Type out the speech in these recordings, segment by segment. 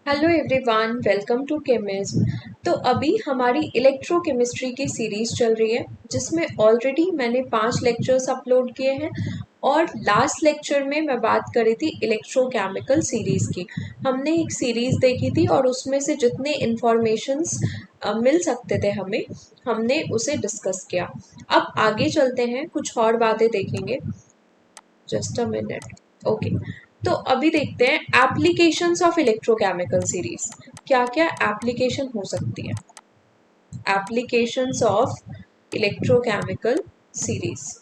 Hello everyone, welcome to Chemism. तो अभी हमारी इलेक्ट्रोकेमिस्ट्री की सीरीज चल रही है जिसमें ऑलरेडी मैंने 5 लेक्चर्स अपलोड किए हैं और लास्ट लेक्चर में मैं बात करी थी इलेक्ट्रोकेमिकल सीरीज की। हमने एक सीरीज देखी थी और उसमें से जितने इंफॉर्मेशंस मिल सकते थे हमें, हमने उसे डिस्कस किया। अब आगे चलते हैं, कुछ और बातें देखेंगे। Just a minute. ओके, तो अभी देखते हैं एप्लीकेशंस ऑफ इलेक्ट्रोकेमिकल सीरीज। क्या क्या एप्लीकेशन हो सकती है applications of electrochemical series.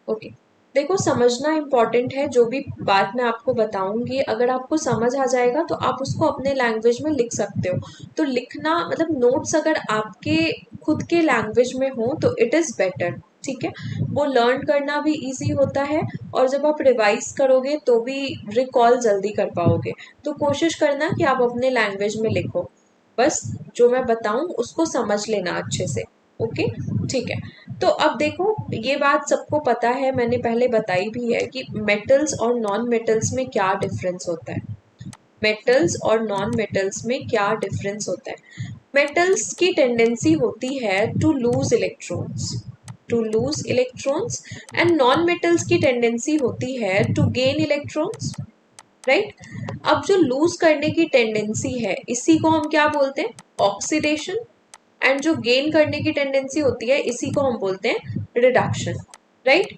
Okay, देखो समझना इम्पॉर्टेंट है। जो भी बात मैं आपको बताऊंगी अगर आपको समझ आ जाएगा तो आप उसको अपने लैंग्वेज में लिख सकते हो। तो लिखना मतलब नोट्स अगर आपके खुद के लैंग्वेज में हो तो इट इज़ बेटर। ठीक है, वो लर्न करना भी इजी होता है और जब आप रिवाइज करोगे तो भी रिकॉल जल्दी कर पाओगे। तो कोशिश करना कि आप अपने लैंग्वेज में लिखो, बस जो मैं बताऊं उसको समझ लेना अच्छे से। ओके, ठीक है। तो अब देखो, ये बात सबको पता है, मैंने पहले बताई भी है कि मेटल्स और नॉन मेटल्स में क्या डिफरेंस होता है। मेटल्स और नॉन मेटल्स में क्या डिफरेंस होता है। मेटल्स की टेंडेंसी होती है to lose electrons, and non metals की टेंडेंसी होती है टू गेन इलेक्ट्रॉन्स, राइट। अब जो लूज करने की टेंडेंसी है इसी को हम क्या बोलते हैं, ऑक्सीडेशन। एंड जो गेन करने की टेंडेंसी होती है इसी को हम बोलते हैं रिडक्शन, राइट।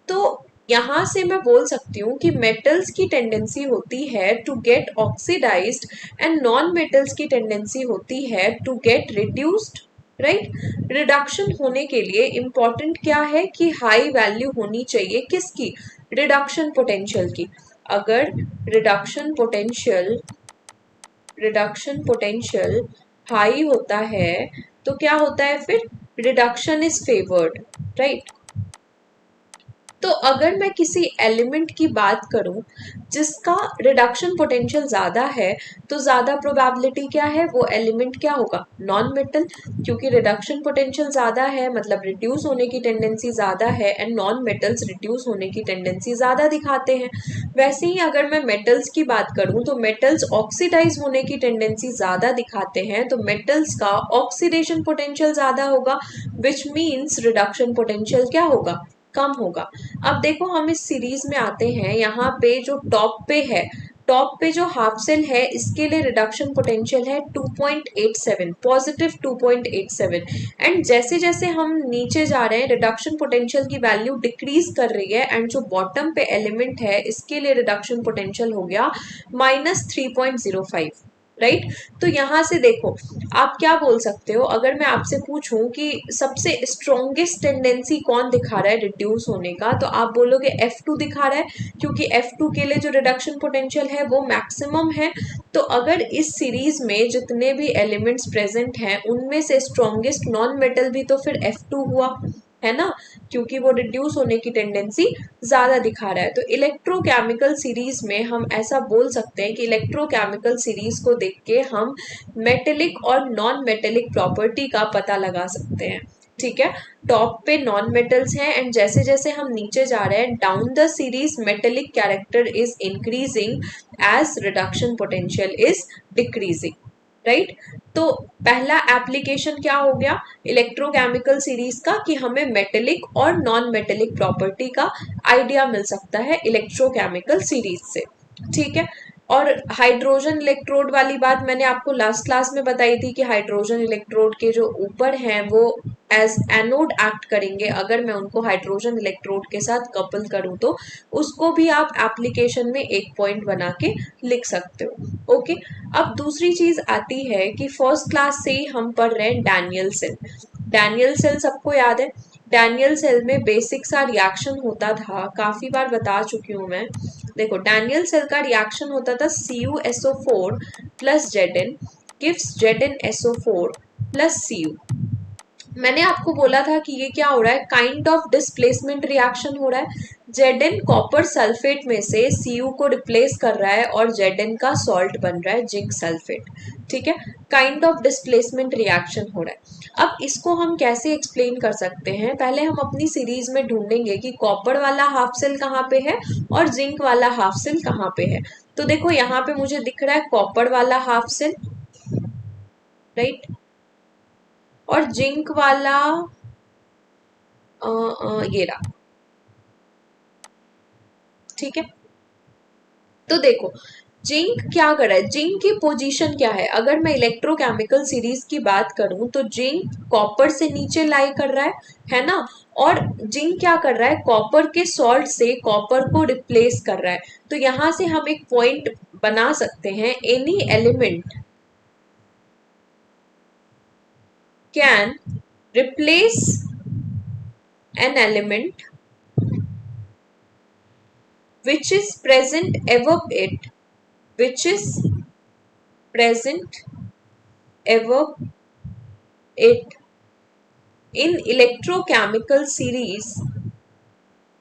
तो यहां से मैं बोल सकती हूँ कि मेटल्स की टेंडेंसी होती है to get oxidized and non metals की टेंडेंसी होती है to get reduced, right. Reduction होने के लिए इंपॉर्टेंट क्या है कि हाई वैल्यू होनी चाहिए किसकी, रिडक्शन पोटेंशियल की। अगर reduction potential reduction potential high होता है तो क्या होता है फिर, रिडक्शन इज फेवर्ड, राइट। तो अगर मैं किसी एलिमेंट की बात करूं जिसका रिडक्शन पोटेंशियल ज्यादा है तो ज्यादा प्रोबेबिलिटी क्या है, वो एलिमेंट क्या होगा, नॉन मेटल। क्योंकि रिडक्शन पोटेंशियल ज्यादा है मतलब रिड्यूस होने की टेंडेंसी ज्यादा है, एंड नॉन मेटल्स रिड्यूस होने की टेंडेंसी ज्यादा दिखाते हैं। वैसे ही अगर मैं मेटल्स की बात करूं तो मेटल्स ऑक्सीडाइज होने की टेंडेंसी ज्यादा दिखाते हैं, तो मेटल्स का ऑक्सीडेशन पोटेंशियल ज्यादा होगा, विच मीन्स रिडक्शन पोटेंशियल क्या होगा, कम होगा। अब देखो हम इस सीरीज में आते हैं, यहाँ पे जो टॉप पे है, टॉप पे जो हाफ सेल है इसके लिए रिडक्शन पोटेंशियल है 2.87, पॉजिटिव 2.87। एंड जैसे जैसे हम नीचे जा रहे हैं रिडक्शन पोटेंशियल की वैल्यू डिक्रीज कर रही है, एंड जो बॉटम पे एलिमेंट है इसके लिए रिडक्शन पोटेंशियल हो गया -3.05, राइट। तो यहां से देखो आप क्या बोल सकते हो, अगर मैं आपसे पूछूं कि सबसे स्ट्रॉन्गेस्ट टेंडेंसी कौन दिखा रहा है रिड्यूस होने का, तो आप बोलोगे F2 दिखा रहा है, क्योंकि F2 के लिए जो रिडक्शन पोटेंशियल है वो मैक्सिमम है। तो अगर इस सीरीज में जितने भी एलिमेंट्स प्रेजेंट हैं उनमें से स्ट्रॉन्गेस्ट नॉन मेटल भी तो फिर F2 हुआ, है ना, क्योंकि वो रिड्यूस होने की टेंडेंसी ज्यादा दिखा रहा है। तो इलेक्ट्रोकेमिकल सीरीज में हम ऐसा बोल सकते हैं कि इलेक्ट्रोकेमिकल सीरीज को देख के हम मेटेलिक और नॉन मेटेलिक प्रॉपर्टी का पता लगा सकते हैं। ठीक है, टॉप पे नॉन मेटल्स हैं एंड जैसे जैसे हम नीचे जा रहे हैं down the series metallic character is increasing as reduction potential is decreasing, right. तो पहला एप्लीकेशन क्या हो गया इलेक्ट्रोकेमिकल सीरीज का, कि हमें मेटेलिक और नॉन मेटेलिक प्रॉपर्टी का आइडिया मिल सकता है इलेक्ट्रोकेमिकल सीरीज से। ठीक है, और हाइड्रोजन इलेक्ट्रोड वाली बात मैंने आपको लास्ट क्लास में बताई थी कि हाइड्रोजन इलेक्ट्रोड के जो ऊपर हैं वो एज एनोड एक्ट करेंगे अगर मैं उनको हाइड्रोजन इलेक्ट्रोड के साथ कपल करूं तो उसको भी आप एप्लीकेशन में एक पॉइंट बना के लिख सकते हो। ओके, अब दूसरी चीज आती है कि फर्स्ट क्लास से ही हम पढ़ रहे हैं डैनियल सेल। डैनियल सेल सबको याद है, डैनियल सेल में बेसिक सा रिएक्शन होता था, काफी बार बता चुकी हूं मैं। देखो डैनियल सेल का रिएक्शन होता था CuSO4 plus Zn gives ZnSO4 plus Cu, मैंने आपको बोला था कि ये क्या हो रहा है, काइंड ऑफ डिस्प्लेसमेंट रिएक्शन हो रहा है। जेड कॉपर सल्फेट में से Cu को रिप्लेस कर रहा है और Zn का सॉल्ट बन रहा है जिंक सल्फेट। ठीक है, काइंड ऑफ डिस्प्लेसमेंट रिएक्शन हो रहा है। अब इसको हम कैसे एक्सप्लेन कर सकते हैं, पहले हम अपनी सीरीज में ढूंढेंगे कि कॉपर वाला हाफ सेल कहाँ पे है और जिंक वाला हाफ सेल कहाँ पे है। तो देखो यहाँ पे मुझे दिख रहा है कॉपर वाला हाफ सेल, राइट, और जिंक वाला ये रहा। ठीक है, तो देखो जिंक क्या कर रहा है, जिंक की पोजीशन क्या है, अगर मैं इलेक्ट्रोकेमिकल सीरीज की बात करूं तो जिंक कॉपर से नीचे लाई कर रहा है ना। और जिंक क्या कर रहा है, कॉपर के सॉल्ट से कॉपर को रिप्लेस कर रहा है। तो यहां से हम एक पॉइंट बना सकते हैं, any element can replace an element which is present above it, which is present above it in electrochemical series,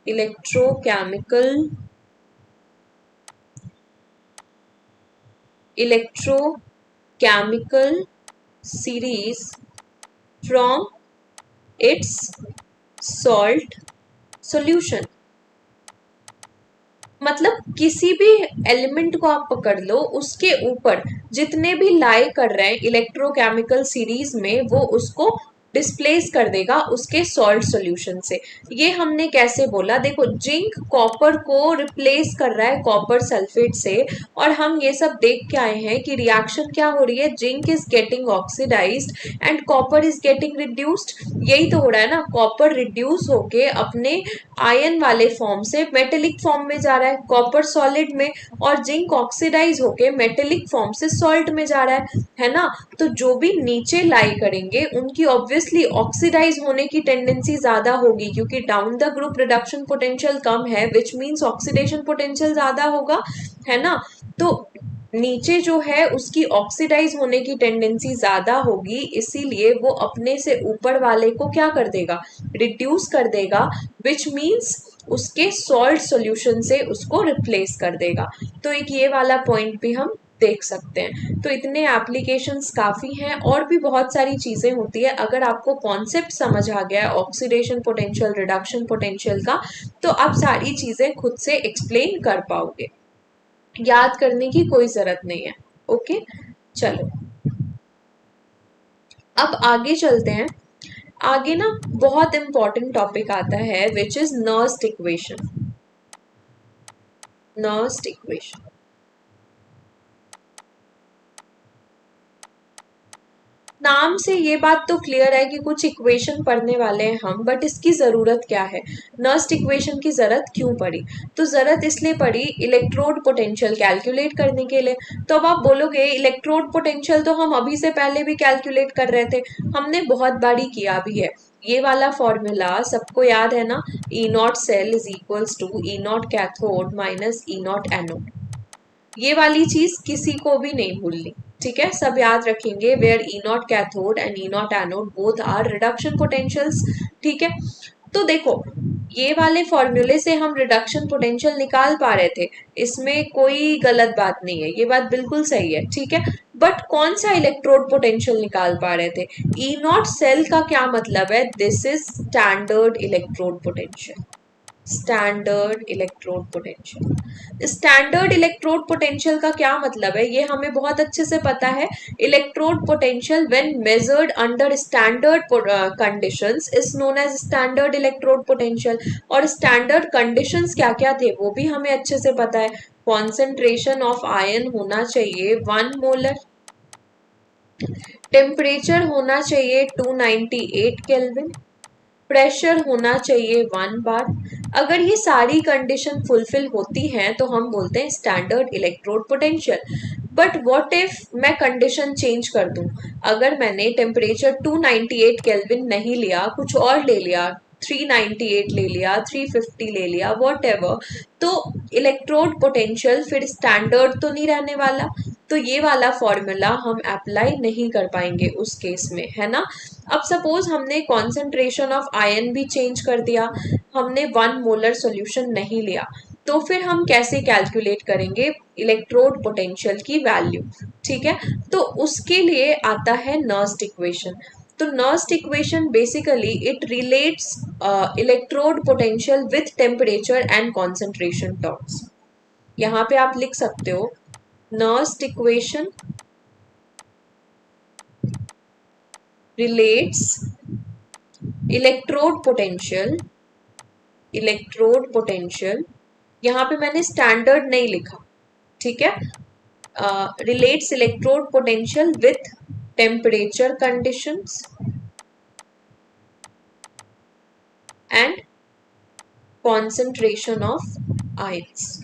electrochemical electrochemical series from its salt solution। मतलब किसी भी एलिमेंट को आप पकड़ लो, उसके ऊपर जितने भी लाई कर रहे हैं इलेक्ट्रोकेमिकल सीरीज में, वो उसको डिस्प्लेस कर देगा उसके सॉल्ट सॉल्यूशन से। ये हमने कैसे बोला, देखो जिंक कॉपर को रिप्लेस कर रहा है कॉपर सल्फेट से, और हम ये सब देख के आए हैं कि रिएक्शन क्या हो रही है, zinc is getting oxidized and copper is getting reduced. यही तो हो रहा है ना, कॉपर रिड्यूस होके अपने आयन वाले फॉर्म से मेटेलिक फॉर्म में जा रहा है कॉपर सॉलिड में, और जिंक ऑक्सीडाइज होके मेटेलिक फॉर्म से सॉल्ट में जा रहा है ना। तो जो भी नीचे लाई करेंगे उनकी ऑब्वियसली ऑक्सीडाइज होने की टेंडेंसी ज्यादा होगी, क्योंकि down the group reduction potential कम है, विच मीन्स ऑक्सीडेशन पोटेंशियल ज्यादा होगा, है ना। तो नीचे जो है उसकी ऑक्सीडाइज होने की टेंडेंसी ज्यादा होगी, इसीलिए वो अपने से ऊपर वाले को क्या कर देगा, रिड्यूस कर देगा, विच मीन्स उसके सॉल्ट सॉल्यूशन से उसको रिप्लेस कर देगा। तो एक ये वाला पॉइंट भी हम देख सकते हैं। तो इतने एप्लीकेशंस काफी हैं, और भी बहुत सारी चीजें होती है। अगर आपको कॉन्सेप्ट समझ आ गया है ऑक्सीडेशन पोटेंशियल, रिडक्शन पोटेंशियल का, तो आप सारी चीजें खुद से एक्सप्लेन कर पाओगे, याद करने की कोई जरूरत नहीं है। ओके, चलो अब आगे चलते हैं। आगे ना बहुत इंपॉर्टेंट टॉपिक आता है which is Nernst equation. Nernst equation, नाम से ये बात तो क्लियर है कि कुछ इक्वेशन पढ़ने वाले हैं हम, बट इसकी जरूरत क्या है, नर्स्ट इक्वेशन की जरूरत क्यों पड़ी। तो जरूरत इसलिए पड़ी इलेक्ट्रोड पोटेंशियल कैलकुलेट करने के लिए। तो अब आप बोलोगे इलेक्ट्रोड पोटेंशियल तो हम अभी से पहले भी कैलकुलेट कर रहे थे, हमने बहुत बारी किया भी है। ये वाला फॉर्मूला सबको याद है ना, E naught cell is equals to E naught cathode minus E naught anode. ये वाली चीज किसी को भी नहीं भूलनी, ठीक है, सब याद रखेंगे, where E naught cathode and E naught anode both are reduction potentials. ठीक है, तो देखो ये वाले फॉर्मूले से हम रिडक्शन पोटेंशियल निकाल पा रहे थे, इसमें कोई गलत बात नहीं है, ये बात बिल्कुल सही है। ठीक है, बट कौन सा इलेक्ट्रोड पोटेंशियल निकाल पा रहे थे, ई नॉट सेल का क्या मतलब है, this is standard electrode potential. Standard electrode potential, standard electrode potential का क्या मतलब है, ये हमें बहुत अच्छे से पता है। Electrode potential when measured under standard conditions is known as standard electrode potential. और स्टैंडर्ड कंडीशंस क्या क्या थे वो भी हमें अच्छे से पता है। कॉन्सेंट्रेशन ऑफ आयन होना चाहिए 1 मोलर, टेम्परेचर होना चाहिए 298 केल्विन, प्रेशर होना चाहिए 1 बार। अगर ये सारी कंडीशन फुलफिल होती हैं तो हम बोलते हैं standard electrode potential. But what if मैं कंडीशन चेंज कर दूं, अगर मैंने टेम्परेचर 298 केल्विन नहीं लिया, कुछ और ले लिया, 398 ले लिया, 350 ले लिया, वॉट एवर, तो इलेक्ट्रोड पोटेंशियल फिर स्टैंडर्ड तो नहीं रहने वाला। तो ये वाला फॉर्मूला हम अप्लाई नहीं कर पाएंगे उस केस में, है ना। अब सपोज हमने कॉन्सेंट्रेशन ऑफ आयन भी चेंज कर दिया, हमने 1 मोलर सॉल्यूशन नहीं लिया, तो फिर हम कैसे कैलकुलेट करेंगे इलेक्ट्रोड पोटेंशियल की वैल्यू। ठीक है, तो उसके लिए आता है नर्स्ट इक्वेशन। तो Nernst equation basically it relates electrode potential with temperature and concentration terms. यहाँ पे आप लिख सकते हो Nernst equation relates electrode potential, यहाँ पे मैंने स्टैंडर्ड नहीं लिखा, ठीक है, relates electrode potential with temperature conditions and concentration of ions.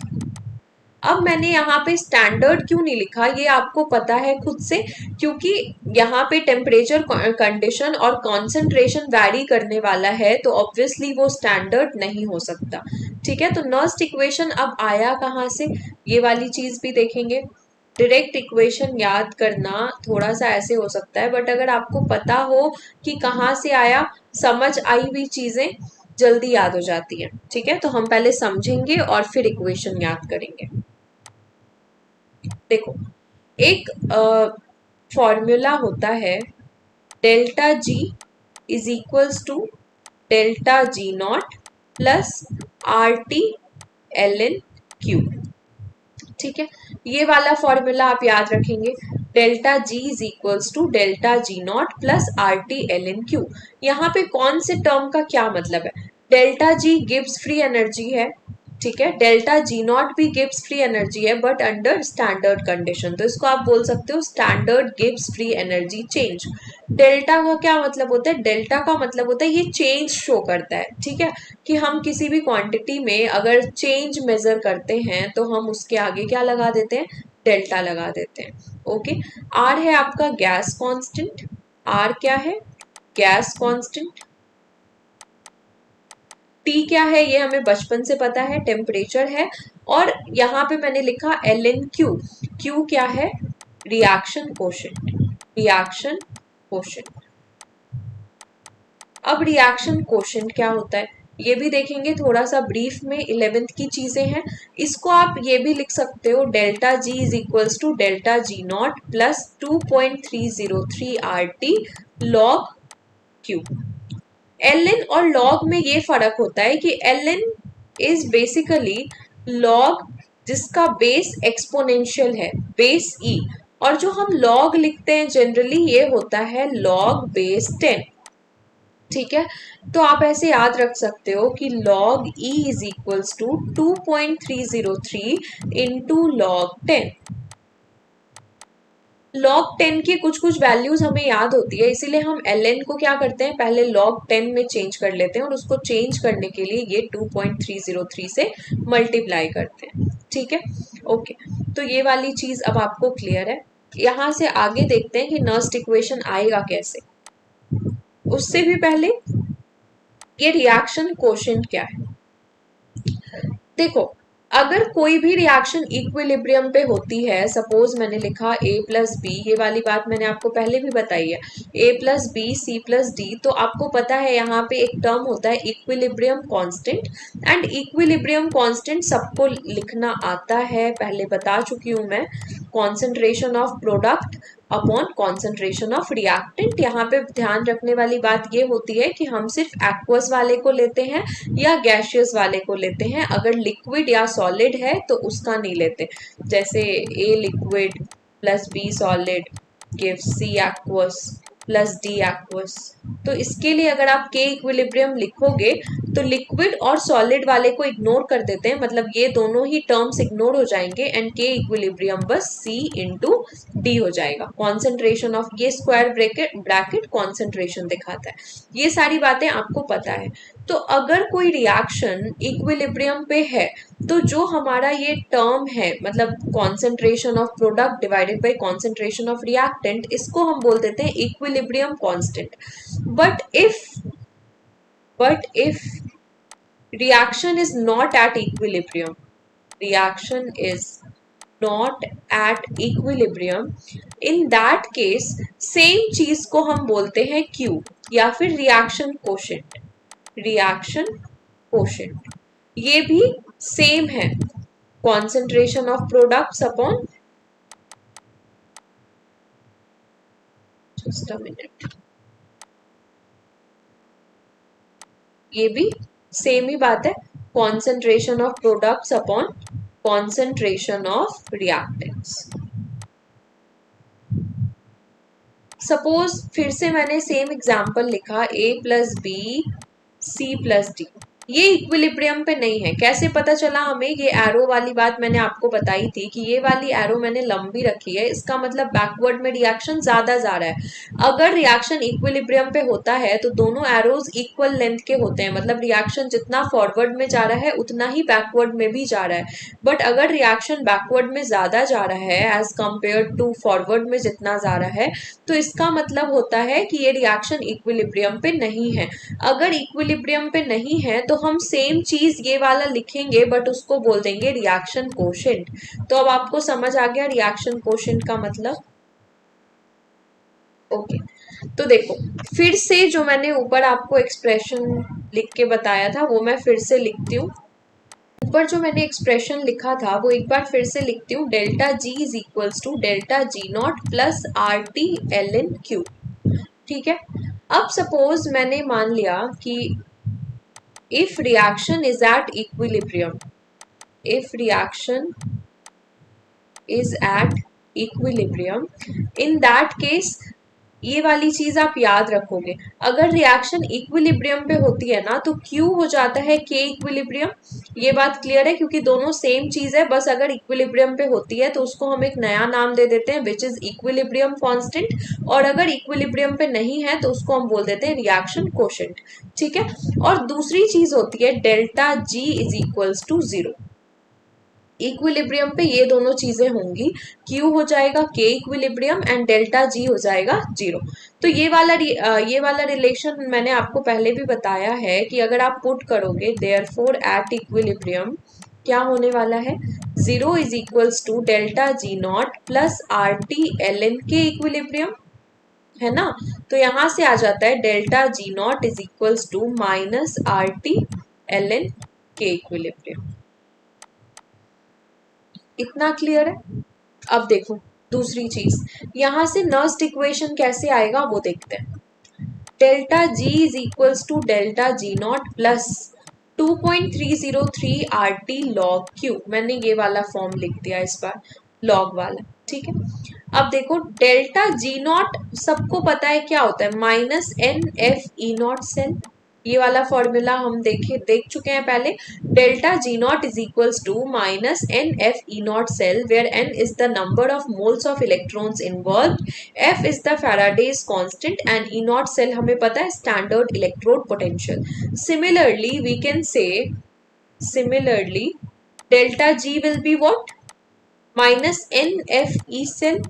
अब मैंने यहाँ पे स्टैंडर्ड क्यों नहीं लिखा, ये आपको पता है खुद से, क्योंकि यहाँ पे टेम्परेचर कंडीशन और कॉन्सेंट्रेशन वैरी करने वाला है, तो ऑब्वियसली वो स्टैंडर्ड नहीं हो सकता। ठीक है, तो नर्स्ट इक्वेशन अब आया कहाँ से, ये वाली चीज भी देखेंगे। डायरेक्ट इक्वेशन याद करना थोड़ा सा ऐसे हो सकता है, बट अगर आपको पता हो कि कहाँ से आया, समझ आई हुई चीजें जल्दी याद हो जाती है। ठीक है, तो हम पहले समझेंगे और फिर इक्वेशन याद करेंगे। देखो, एक फॉर्मूला होता है delta G is equals to delta G naught plus R T L N Q. ठीक है, ये वाला फॉर्मूला आप याद रखेंगे, delta G is equals to delta G naught plus R T L N Q. यहाँ पे कौन से टर्म का क्या मतलब है, delta G gives free energy है, ठीक है, डेल्टा जी नॉट भी गिव्स फ्री एनर्जी है बट अंडर स्टैंडर्ड कंडीशन, तो इसको आप बोल सकते हो standard gives free energy change. Delta का क्या मतलब होता है, डेल्टा का मतलब होता है ये चेंज शो करता है। ठीक है, कि हम किसी भी क्वांटिटी में अगर चेंज मेजर करते हैं तो हम उसके आगे क्या लगा देते हैं, डेल्टा लगा देते हैं। ओके, आर है आपका गैस कांस्टेंट, आर क्या है, गैस कांस्टेंट। टी क्या है, ये हमें बचपन से पता है, टेम्परेचर है। और यहाँ पे मैंने लिखा एल एन क्यू, क्यू क्या है, रिएक्शन कोशेंट, रिएक्शन कोशेंट। अब रिएक्शन कोशेंट क्या होता है ये भी देखेंगे थोड़ा सा ब्रीफ में, 11th की चीजें हैं। इसको आप ये भी लिख सकते हो delta G is equals to delta G naught plus 2.303 R T log Q. L N और लॉग में ये फर्क होता है कि L N is basically log जिसका बेस एक्सपोनेंशियल है, बेस ई, और जो हम लॉग लिखते हैं जनरली ये होता है लॉग बेस 10। ठीक है, तो आप ऐसे याद रख सकते हो कि log e is equals to 2.303 into log 10। log 10 की कुछ कुछ वैल्यूज हमें याद होती है, इसीलिए हम ln को क्या करते हैं, पहले log 10 में चेंज कर लेते हैं और उसको चेंज करने के लिए ये 2.303 से मल्टीप्लाई करते हैं। ठीक है, ओके, तो ये वाली चीज अब आपको क्लियर है। यहां से आगे देखते हैं कि नर्स्ट इक्वेशन आएगा कैसे। उससे भी पहले ये रिएक्शन कोशेंट क्या है, देखो, अगर कोई भी रिएक्शन इक्विलिब्रियम पे होती है, सपोज मैंने लिखा a प्लस बी, ये वाली बात मैंने आपको पहले भी बताई है, a plus B C plus D, तो आपको पता है यहाँ पे एक टर्म होता है equilibrium constant, and equilibrium constant सबको लिखना आता है, पहले बता चुकी हूँ मैं, concentration of product upon concentration of reactant. यहाँ पे ध्यान रखने वाली बात ये होती है कि हम सिर्फ एक्वस वाले को लेते हैं या गैशियस वाले को लेते हैं, अगर लिक्विड या सॉलिड है तो उसका नहीं लेते। जैसे A liquid plus B solid gives C aqueous plus D aqueous, तो इसके लिए अगर आप के इक्विलिब्रियम लिखोगे तो लिक्विड और सॉलिड वाले को इग्नोर कर देते हैं, मतलब ये दोनों ही टर्म्स इग्नोर हो जाएंगे एंड के इक्विलिब्रियम बस सी इंटू डी हो जाएगा। कॉन्सेंट्रेशन ऑफ, ये स्क्वायर ब्रैकेट ब्रैकेट कॉन्सेंट्रेशन दिखाता है। ये सारी बातें आपको पता है। तो अगर कोई रिएक्शन इक्विलिब्रियम पे है तो जो हमारा ये टर्म है, मतलब concentration of product divided by concentration of reactant, इसको हम बोल देते हैं equilibrium constant. But if reaction is not at equilibrium, reaction is not at equilibrium, in that case same चीज को हम बोलते हैं Q या फिर रिएक्शन कोशेंट। रिएक्शन कोशेंट ये भी सेम है, concentration of products upon, just a minute, ये भी सेम ही बात है, concentration of products upon concentration of reactants. Suppose फिर से मैंने सेम एग्जांपल लिखा A plus B C plus D, ये इक्विलिब्रियम पे नहीं है। कैसे पता चला हमें? ये एरो वाली बात मैंने आपको बताई थी कि ये वाली एरो मैंने लंबी रखी है, इसका मतलब बैकवर्ड में रिएक्शन ज्यादा जा रहा है। अगर रिएक्शन इक्विलिब्रियम पे होता है तो दोनों एरोज इक्वल लेंथ के होते हैं, मतलब रिएक्शन जितना फॉरवर्ड में जा रहा है उतना ही बैकवर्ड में भी जा रहा है। बट अगर रिएक्शन बैकवर्ड में ज्यादा जा रहा है एज कंपेयर टू फॉरवर्ड में जितना जा रहा है, तो इसका मतलब होता है कि ये रिएक्शन इक्विलिब्रियम पे नहीं है। अगर इक्विलिब्रियम पे नहीं है तो हम सेम चीज ये वाला लिखेंगे बट उसको बोल देंगे रिएक्शन कोशेंट। तो अब आपको समझ आ गया रिएक्शन कोशेंट का मतलब? ओके तो देखो, फिर से जो मैंने ऊपर आपको एक्सप्रेशन लिख के बताया था वो मैं फिर से लिखती हूँ। ऊपर जो मैंने एक्सप्रेशन लिखा था वो एक बार फिर से लिखती हूँ, delta G is equals to delta G naught plus R T L N Q. ठीक है, अब सपोज मैंने मान लिया कि if reaction is at equilibrium, if reaction is at equilibrium, in that case ये वाली चीज आप याद रखोगे, अगर रिएक्शन इक्विलिब्रियम पे होती है ना तो Q हो जाता है K इक्विलिब्रियम। ये बात क्लियर है? क्योंकि दोनों सेम चीज है, बस अगर इक्विलिब्रियम पे होती है तो उसको हम एक नया नाम दे देते हैं विच इज इक्विलिब्रियम कांस्टेंट, और अगर इक्विलिब्रियम पे नहीं है तो उसको हम बोल देते हैं रिएक्शन कोशेंट। ठीक है, और दूसरी चीज होती है delta G is equals to 0। Equilibrium पे ये दोनों चीजें होंगी, Q हो जाएगा K equilibrium and delta G हो जाएगा 0। तो ये वाला रिलेशन मैंने आपको पहले भी बताया है कि अगर आप पुट करोगे देयरफॉर एट इक्विलिब्रियम क्या होने वाला है, 0 is equals to delta G naught plus R T L N K equilibrium, है ना? तो यहां से आ जाता है delta G naught is equals to minus R T L N K equilibrium. इतना क्लियर है? अब देखो दूसरी चीज, यहां से नर्स्ट इक्वेशन कैसे आएगा वो देखते हैं। Delta G is equals to delta G naught plus 2.303 R T log Q, मैंने ये वाला फॉर्म लिख दिया इस बार, लॉग वाला। ठीक है, अब देखो डेल्टा जी नॉट सबको पता है क्या होता है, minus N F E naught cell. ये वाला फॉर्मूला हम देख चुके हैं पहले। Delta G naught is equals to minus N F E naught cell, where N is the number of moles of electrons involved, F is the Faraday's constant and E naught cell हमें पता है standard electrode potential. Similarly we can say, similarly delta G will be what, minus N F E cell.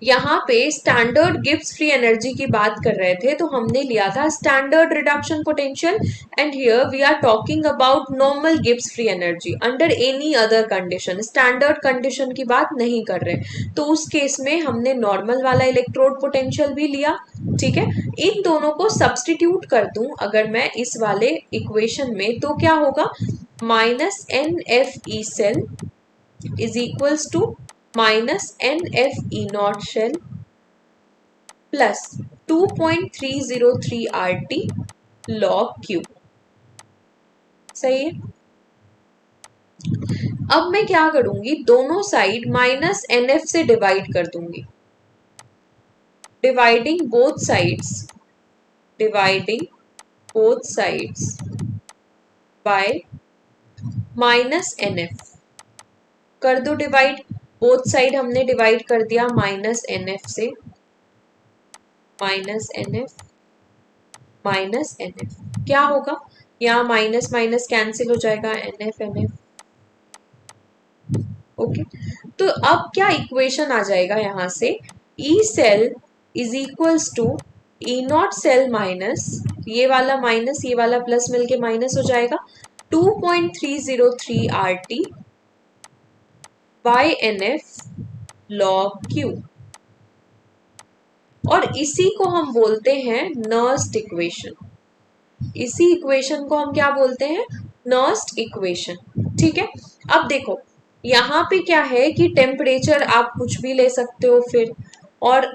यहाँ पे standard Gibbs free energy की बात कर रहे थे तो हमने लिया था standard reduction potential, and here we are talking about normal Gibbs free energy under any other condition, standard condition की बात नहीं कर रहे। तो उस केस में हमने नॉर्मल वाला इलेक्ट्रोड पोटेंशियल भी लिया। ठीक है, इन दोनों को सब्सटीट्यूट कर दूं अगर मैं इस वाले इक्वेशन में तो क्या होगा, minus N F E cell is equals to minus N F E naught cell plus 2.303 R T log Q. सही है? अब मैं क्या करूंगी, दोनों साइड माइनस एन एफ से डिवाइड कर दूंगी, dividing both sides, dividing both sides by minus N F. कर दो डिवाइड, बोथ साइड हमने डिवाइड कर दिया माइनस एन एफ से, minus N F, minus N F. क्या होगा, यहाँ माइनस माइनस कैंसिल हो जाएगा, N F N F. Okay, तो अब क्या इक्वेशन आ जाएगा यहाँ से, E cell is equals to E naught cell minus ये वाला माइनस ये वाला प्लस मिलके माइनस हो जाएगा 2.303 R T by NF log Q, और इसी को हम बोलते हैं नर्स्ट इक्वेशन। इसी इक्वेशन को हम क्या बोलते हैं? Nernst equation. ठीक है, अब देखो यहाँ पे क्या है कि टेम्परेचर आप कुछ भी ले सकते हो फिर, और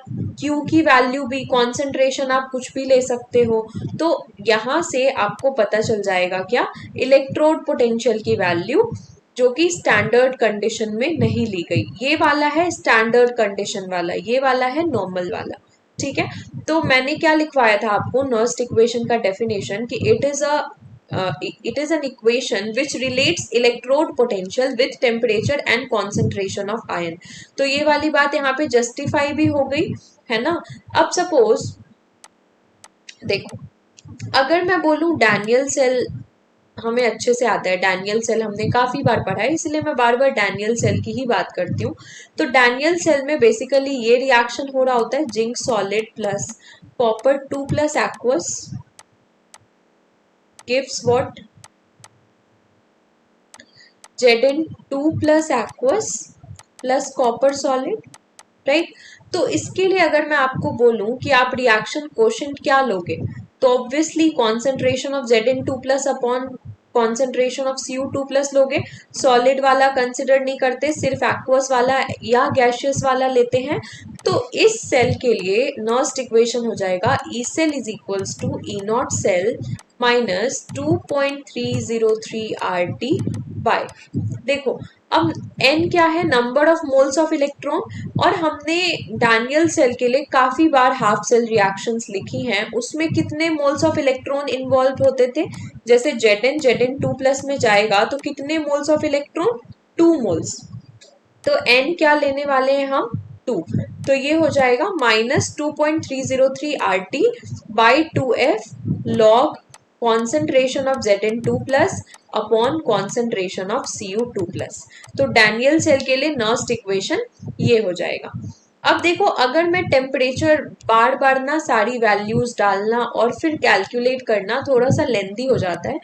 Q की वैल्यू भी, कॉन्सेंट्रेशन आप कुछ भी ले सकते हो। तो यहाँ से आपको पता चल जाएगा क्या? इलेक्ट्रोड पोटेंशियल की वैल्यू, जो कि स्टैंडर्ड कंडीशन में नहीं ली गई। ये वाला है स्टैंडर्ड कंडीशन वाला, ये वाला है नॉर्मल वाला। ठीक है, तो मैंने क्या लिखवाया था आपको नर्स्ट इक्वेशन का डेफिनेशन, कि it is an equation which relates electrode potential with temperature and concentration of ion. तो ये वाली बात यहाँ पे जस्टिफाई भी हो गई है ना। अब सपोज देखो, अगर मैं बोलूं डैनियल सेल, हमें अच्छे से आता है डैनियल सेल, हमने काफी बार पढ़ा है, इसलिए मैं बार बार डैनियल सेल की ही बात करती हूँ। तो डैनियल सेल में बेसिकली ये रिएक्शन हो रहा होता है, zinc solid plus copper 2 plus aqueous gives what? Zn2 plus aqueous plus copper solid, right. तो इसके लिए अगर मैं आपको बोलूं कि आप रिएक्शन कोशेंट क्या लोगे, तो obviously concentration of Zn2 plus upon concentration of Cu2 plus लोगे। सॉलिड वाला कंसिडर नहीं करते, सिर्फ एक्वस वाला या गैशियस वाला लेते हैं। तो इस सेल के लिए नर्स्ट इक्वेशन हो जाएगा E cell is equals to E naught cell minus 2.303 RT by, देखो अब n क्या है? Number of moles of electron, और हमने डैनियल सेल के लिए काफी बार हाफ सेल रिएक्शंस लिखी हैं, उसमें कितने मोल्स ऑफ इलेक्ट्रॉन इन्वॉल्व होते थे? जैसे Zn2 प्लस में जाएगा तो कितने मोल्स ऑफ इलेक्ट्रॉन? 2 मोल्स। तो n क्या लेने वाले हैं हम? 2। तो ये हो जाएगा minus 2.303 RT by 2F log concentration of Zn2 plus upon concentration of Cu2 plus. तो डैनियल सेल के लिए नर्स्ट इक्वेशन ये हो जाएगा। अब देखो, अगर मैं टेम्परेचर बार बार ना सारी वैल्यूज डालना और फिर कैलकुलेट करना थोड़ा सा लेंदी हो जाता है,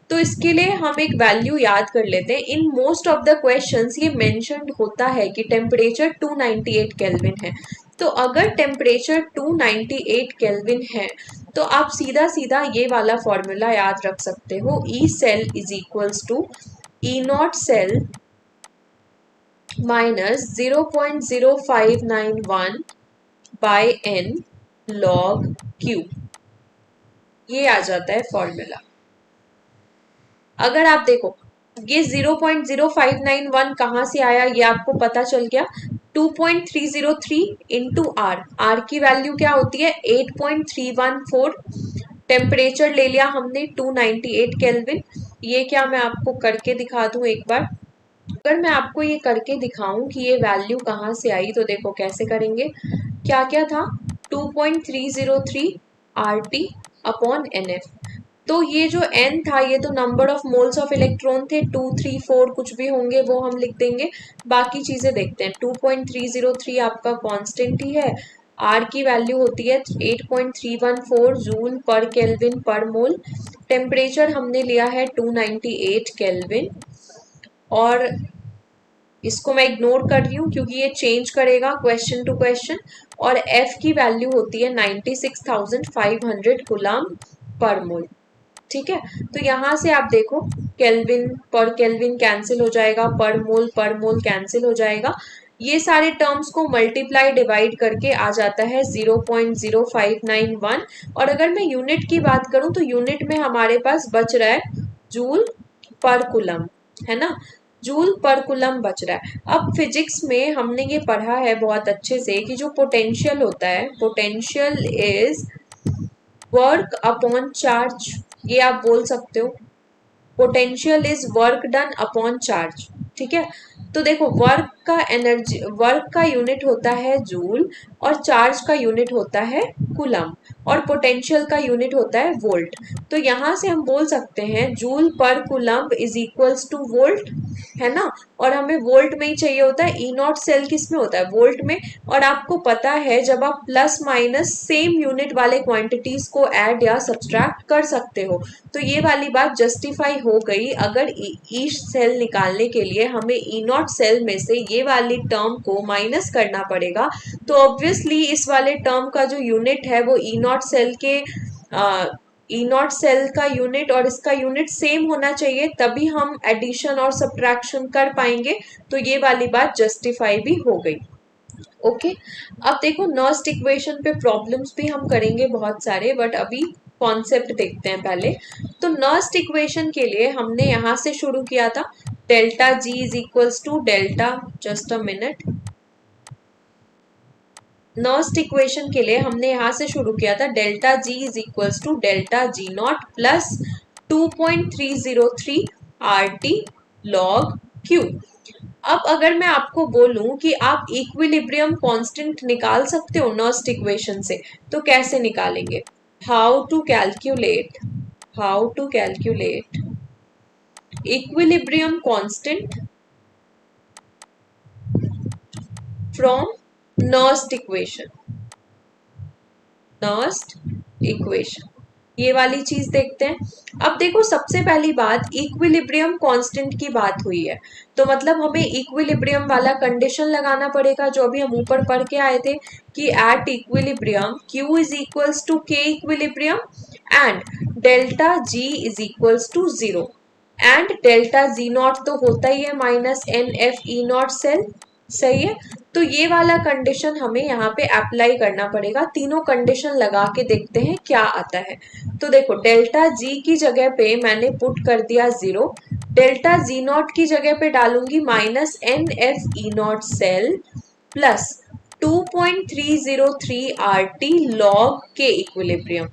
तो इसके लिए हम एक वैल्यू याद कर लेते हैं। In most of the questions ये मेंशन्ड होता है कि टेम्परेचर 298 केल्विन है। तो अगर टेम्परेचर 298 केल्विन है, तो आप सीधा सीधा ये वाला फॉर्मूला याद रख सकते हो, E cell is equals to E naught cell minus 0.0591 by n log Q। ये आ जाता है फॉर्मूला। अगर आप देखो ये 0.0591 कहाँ से आया, ये आपको पता चल गया। 2.303 इंटू आर, आर की वैल्यू क्या होती है? 8.314। टेम्परेचर ले लिया हमने 298 केल्विन। ये क्या मैं आपको करके दिखा दूं एक बार? अगर मैं आपको ये करके दिखाऊं कि ये वैल्यू कहाँ से आई, तो देखो कैसे करेंगे। क्या क्या था? 2.303 RT अपॉन NF। तो ये जो n था, ये तो number of moles of electron थे, 2 3 4 कुछ भी होंगे वो हम लिख देंगे। बाकी चीजें देखते हैं। 2.303 आपका कांस्टेंट ही है। R की वैल्यू होती है 8.314 जूल पर केल्विन पर मोल। टेम्परेचर हमने लिया है 298 केल्विन, और इसको मैं इग्नोर कर रही हूँ क्योंकि ये चेंज करेगा क्वेश्चन टू क्वेश्चन। और F की वैल्यू होती है 96,500 कूलम पर मोल। ठीक है, तो यहां से आप देखो केल्विन पर केल्विन कैंसिल हो जाएगा, पर मोल कैंसिल हो जाएगा। ये सारे टर्म्स को मल्टीप्लाई डिवाइड करके आ जाता है 0.0591। और अगर मैं यूनिट की बात करूं तो यूनिट में हमारे पास बच रहा है जूल पर कूलम, है ना। जूल पर कूलम बच रहा है। अब फिजिक्स में हमने ये पढ़ा है बहुत अच्छे से कि जो पोटेंशियल होता है, potential is work upon charge. ये आप बोल सकते हो, potential is work done upon charge. ठीक है, तो देखो वर्क का एनर्जी, वर्क का यूनिट होता है जूल, और चार्ज का यूनिट होता है कूलम, और पोटेंशियल का यूनिट होता है वोल्ट। तो यहां से हम बोल सकते हैं जूल पर coulomb is equals two volt. है ना, और हमें वोल्ट में ही चाहिए होता है। ई नॉट सेल किस में होता है, वोल्ट में। और आपको पता है जब आप प्लस माइनस सेम यूनिट वाले क्वांटिटीज को ऐड या सब्सट्रैक्ट कर सकते हो, तो ये वाली बात जस्टिफाई हो गई। अगर ईच सेल निकालने के लिए हमें ई नॉट सेल में से ये वाली टर्म को माइनस करना पड़ेगा, तो ऑब्वियसली इस वाले टर्म का जो यूनिट है वो ई नॉट सेल के ई नॉट सेल का यूनिट और इसका यूनिट सेम होना चाहिए, तभी हम एडिशन और सब्ट्रैक्शन कर पाएंगे। तो ये वाली बात जस्टिफाई भी हो गई। ओके, अब देखो नर्स्ट इक्वेशन पे प्रॉब्लम्स भी हम करेंगे बहुत सारे, बट अभी कॉन्सेप्ट देखते हैं पहले। तो नर्स्ट इक्वेशन के लिए हमने यहां से शुरू किया था, delta G is equals to delta, just a minute. Nernst equation के लिए हमने यहां से शुरू किया था, delta G is equals to delta G naught plus 2.303 R T log Q. अब अगर मैं आपको बोलूं कि आप इक्विलिब्रियम कांस्टेंट निकाल सकते हो नर्स्ट इक्वेशन से, तो कैसे निकालेंगे? How to calculate, how to calculate equilibrium constant from Nernst equation, Nernst equation, ये वाली चीज देखते हैं। अब देखो सबसे पहली बात, इक्विलिब्रियम कांस्टेंट की बात हुई है, तो मतलब हमें इक्विलिब्रियम वाला कंडीशन लगाना पड़ेगा, जो अभी हम ऊपर पढ़ के आए थे कि at equilibrium Q is equals to K equilibrium and delta G is equals to 0 and delta G naught तो होता ही है minus N F E naught cell. सही है, तो ये वाला कंडीशन हमें यहाँ पे अप्लाई करना पड़ेगा। तीनों कंडीशन लगा के देखते हैं क्या आता है। तो देखो डेल्टा जी की जगह पे मैंने पुट कर दिया 0, डेल्टा जी नॉट की जगह पे डालूंगी minus N F E naught cell plus 2.303 R T log K equilibrium.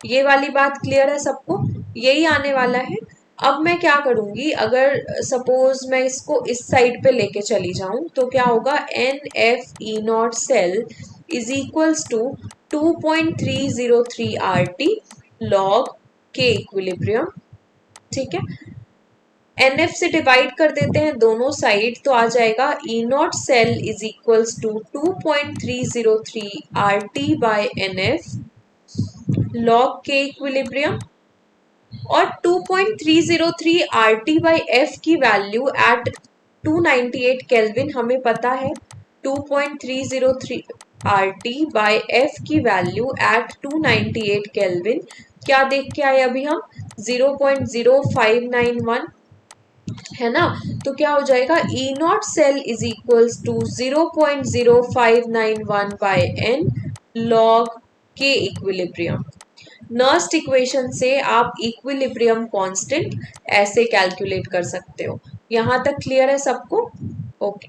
ये वाली बात क्लियर है सबको, यही आने वाला है। अब मैं क्या करूंगी, अगर सपोज मैं इसको इस साइड पे लेके चली जाऊं तो क्या होगा, N F E naught cell is equals to 2.303 R T log K equilibrium. ठीक है, एन एफ से डिवाइड कर देते हैं दोनों साइड, तो आ जाएगा E naught cell is equals to 2.303 R T by N F log K equilibrium. और 2.303 आर टी बाई एफ की वैल्यू एट 298 केल्विन हमें पता है। 2.303 आर टी बाई एफ की वैल्यू एट 298 केल्विन क्या देख के आए अभी हम, 0.0591, है ना। तो क्या हो जाएगा, E naught cell is equals to 0.0591 by N log K equilibrium. Nernst equation से आप इक्विलिब्रियम कांस्टेंट ऐसे कैलकुलेट कर सकते हो। यहां तक क्लियर है सबको? ओके।